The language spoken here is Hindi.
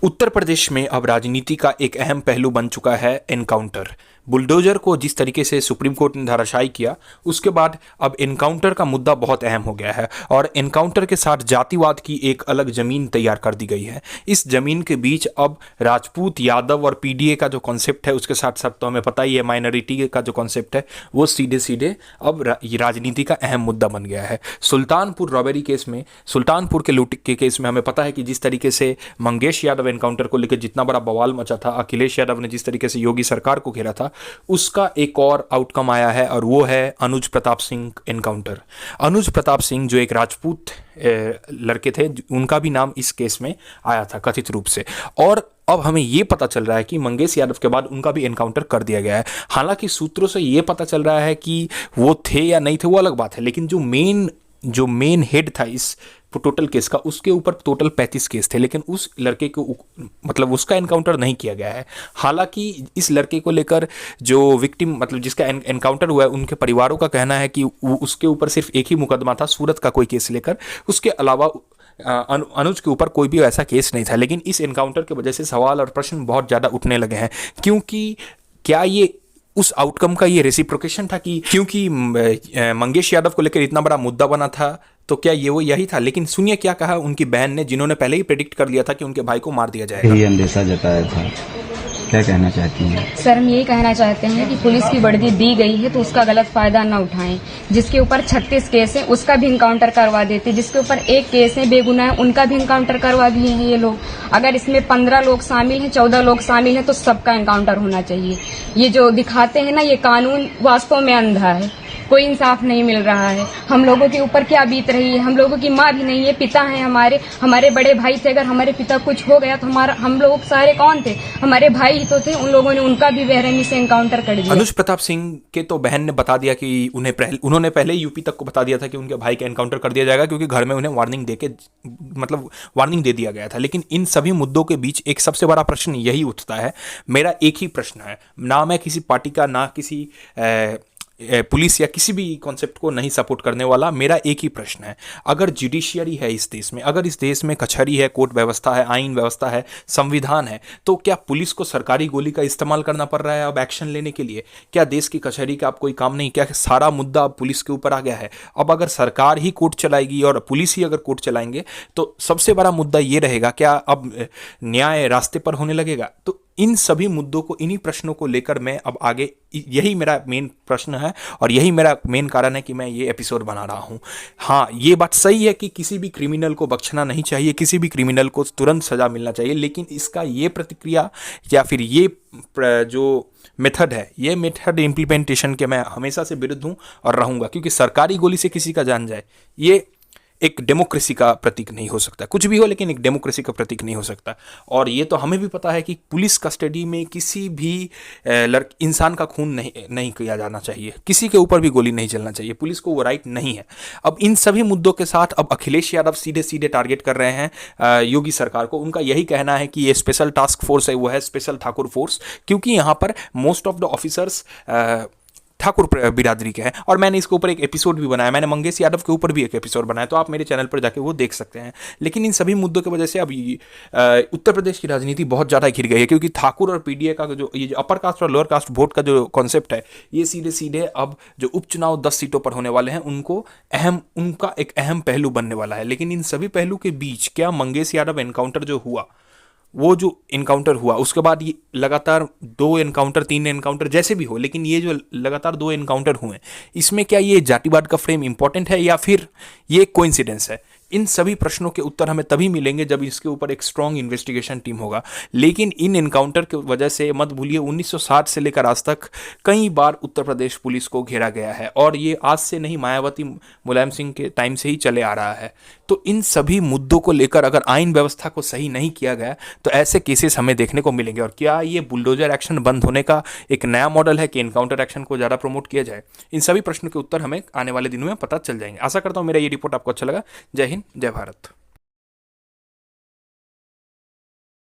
उत्तर प्रदेश में अब राजनीति का एक अहम पहलू बन चुका है एनकाउंटर। बुलडोजर को जिस तरीके से सुप्रीम कोर्ट ने धराशायी किया, उसके बाद अब एनकाउंटर का मुद्दा बहुत अहम हो गया है और एनकाउंटर के साथ जातिवाद की एक अलग जमीन तैयार कर दी गई है। इस जमीन के बीच अब राजपूत, यादव और पीडीए का जो कॉन्सेप्ट है, उसके साथ साथ तो हमें पता ही है माइनॉरिटी का जो कॉन्सेप्ट है वो सीधे सीधे अब राजनीति का अहम मुद्दा बन गया है। सुल्तानपुर रॉबरी केस में, सुल्तानपुर के लूट के केस में हमें पता है कि जिस तरीके से मंगेश यादव एनकाउंटर को लेकर जितना बड़ा बवाल मचा था, अखिलेश यादव ने जिस तरीके से योगी सरकार को घेरा था, उसका एक और आउटकम आया है और वो है अनुज प्रताप सिंह एनकाउंटर। अनुज प्रताप सिंह जो एक राजपूत लड़के थे, उनका भी नाम इस केस में आया था कथित रूप से, और अब हमें यह पता चल रहा है कि मंगेश यादव के बाद उनका भी एनकाउंटर कर दिया गया है। हालांकि सूत्रों से यह पता चल रहा है कि वो थे या नहीं थे वो अलग बात है, लेकिन जो मेन हेड था इस टोटल केस का, उसके ऊपर टोटल 35 केस थे, लेकिन उस लड़के को मतलब उसका एनकाउंटर नहीं किया गया है। हालांकि इस लड़के को लेकर जो विक्टिम मतलब जिसका एनकाउंटर हुआ है, उनके परिवारों का कहना है कि उसके ऊपर सिर्फ एक ही मुकदमा था, सूरत का कोई केस लेकर, उसके अलावा अनुज के ऊपर कोई भी ऐसा केस नहीं था। लेकिन इस एनकाउंटर की वजह से सवाल और प्रश्न बहुत ज़्यादा उठने लगे हैं, क्योंकि क्या ये उस आउटकम का ये रेसिप्रोकेशन था कि क्योंकि मंगेश यादव को लेकर इतना बड़ा मुद्दा बना था, तो क्या ये वो यही था? लेकिन सुनिए क्या कहा उनकी बहन ने, जिन्होंने पहले ही प्रेडिक्ट कर लिया था कि उनके भाई को मार दिया जाएगा। यही अंदेशा जताया था। क्या कहना चाहती हैं? सर, हम यही कहना चाहते हैं कि पुलिस की वर्दी दी गई है तो उसका गलत फायदा न उठाएं। जिसके ऊपर 36 केस है उसका भी इनकाउंटर करवा देते, जिसके ऊपर एक केस है बेगुनाह है उनका भी इनकाउंटर करवा दिए हैं ये लोग। अगर इसमें 15 लोग शामिल हैं, 14 लोग शामिल हैं, तो सबका इनकाउंटर होना चाहिए। ये जो दिखाते हैं ना, ये कानून वास्तव में अंधा है, कोई इंसाफ नहीं मिल रहा है। हम लोगों के ऊपर क्या बीत रही है, हम लोगों की माँ भी नहीं है, पिता है हमारे बड़े भाई थे। अगर हमारे पिता कुछ हो गया तो हम लोग सारे कौन थे? हमारे भाई ही तो थे। उन लोगों ने उनका भी बेरहमी से एनकाउंटर कर दिया। अनुज प्रताप सिंह के तो बहन ने बता दिया कि उन्होंने पहले यूपी तक को बता दिया था कि उनके भाई का एनकाउंटर कर दिया जाएगा, क्योंकि घर में उन्हें वार्निंग दे दिया गया था। लेकिन इन सभी मुद्दों के बीच एक सबसे बड़ा प्रश्न यही उठता है, मेरा एक ही प्रश्न है, ना मैं किसी पार्टी का, ना किसी पुलिस या किसी भी कॉन्सेप्ट को नहीं सपोर्ट करने वाला, मेरा एक ही प्रश्न है, अगर जुडिशियरी है इस देश में, अगर इस देश में कचहरी है, कोर्ट व्यवस्था है, आईन व्यवस्था है, संविधान है, तो क्या पुलिस को सरकारी गोली का इस्तेमाल करना पड़ रहा है अब एक्शन लेने के लिए? क्या देश की कचहरी का अब कोई काम नहीं? क्या सारा मुद्दा अब पुलिस के ऊपर आ गया है? अब अगर सरकार ही कोर्ट चलाएगी और पुलिस ही अगर कोर्ट चलाएंगे तो सबसे बड़ा मुद्दा ये रहेगा, क्या अब न्याय रास्ते पर होने लगेगा? तो इन सभी मुद्दों को, इन्हीं प्रश्नों को लेकर मैं अब आगे, यही मेरा मेन प्रश्न है और यही मेरा मेन कारण है कि मैं ये एपिसोड बना रहा हूँ। हाँ, ये बात सही है कि किसी भी क्रिमिनल को बख्शना नहीं चाहिए, किसी भी क्रिमिनल को तुरंत सजा मिलना चाहिए, लेकिन इसका ये प्रतिक्रिया या फिर ये जो मेथड है, ये मेथड इम्प्लीमेंटेशन के मैं हमेशा से विरुद्ध हूँ और रहूँगा, क्योंकि सरकारी गोली से किसी का जान जाए, ये एक डेमोक्रेसी का प्रतीक नहीं हो सकता। कुछ भी हो, लेकिन एक डेमोक्रेसी का प्रतीक नहीं हो सकता। और ये तो हमें भी पता है कि पुलिस कस्टडी में किसी भी इंसान का खून नहीं किया जाना चाहिए, किसी के ऊपर भी गोली नहीं चलना चाहिए, पुलिस को वो राइट नहीं है। अब इन सभी मुद्दों के साथ अब अखिलेश यादव सीधे सीधे टारगेट कर रहे हैं योगी सरकार को। उनका यही कहना है कि ये स्पेशल टास्क फोर्स है, वो है स्पेशल ठाकुर फोर्स, क्योंकि यहाँ पर most of the officers Thakur बिरादरी के हैं। और मैंने इसके ऊपर एक एपिसोड भी बनाया, मैंने मंगेश यादव के ऊपर भी एक एपिसोड बनाया, तो आप मेरे चैनल पर जाके वो देख सकते हैं। लेकिन इन सभी मुद्दों की वजह से अब उत्तर प्रदेश की राजनीति बहुत ज़्यादा घिर गई है, क्योंकि ठाकुर और पीडीए का जो ये अपर कास्ट और लोअर कास्ट वोट का जो कॉन्सेप्ट है, ये सीधे सीधे अब जो उपचुनाव 10 सीटों पर होने वाले हैं उनका एक अहम पहलू बनने वाला है। लेकिन इन सभी पहलू के बीच क्या मंगेश यादव एनकाउंटर जो हुआ, वो जो इनकाउंटर हुआ, उसके बाद ये लगातार 2 एनकाउंटर 3 एनकाउंटर जैसे भी हो, लेकिन ये जो लगातार 2 एनकाउंटर हुए, इसमें क्या ये जातिवाद का फ्रेम इंपॉर्टेंट है या फिर ये कोइंसिडेंस है? इन सभी प्रश्नों के उत्तर हमें तभी मिलेंगे जब इसके ऊपर एक स्ट्रॉन्ग इन्वेस्टिगेशन टीम होगा। लेकिन इन इनकाउंटर की वजह से मत भूलिए 1960 से लेकर आज तक कई बार उत्तर प्रदेश पुलिस को घेरा गया है, और ये आज से नहीं, मायावती मुलायम सिंह के टाइम से ही चले आ रहा है। तो इन सभी मुद्दों को लेकर अगर आईन व्यवस्था को सही नहीं किया गया तो ऐसे केसेस हमें देखने को मिलेंगे। और क्या ये बुलडोजर एक्शन बंद होने का एक नया मॉडल है कि एनकाउंटर एक्शन को ज़्यादा प्रमोट किया जाए? इन सभी प्रश्नों के उत्तर हमें आने वाले दिनों में पता चल जाएंगे। आशा करता हूँ मेरा ये रिपोर्ट आपको अच्छा लगा। जय हिंद, जय भारत।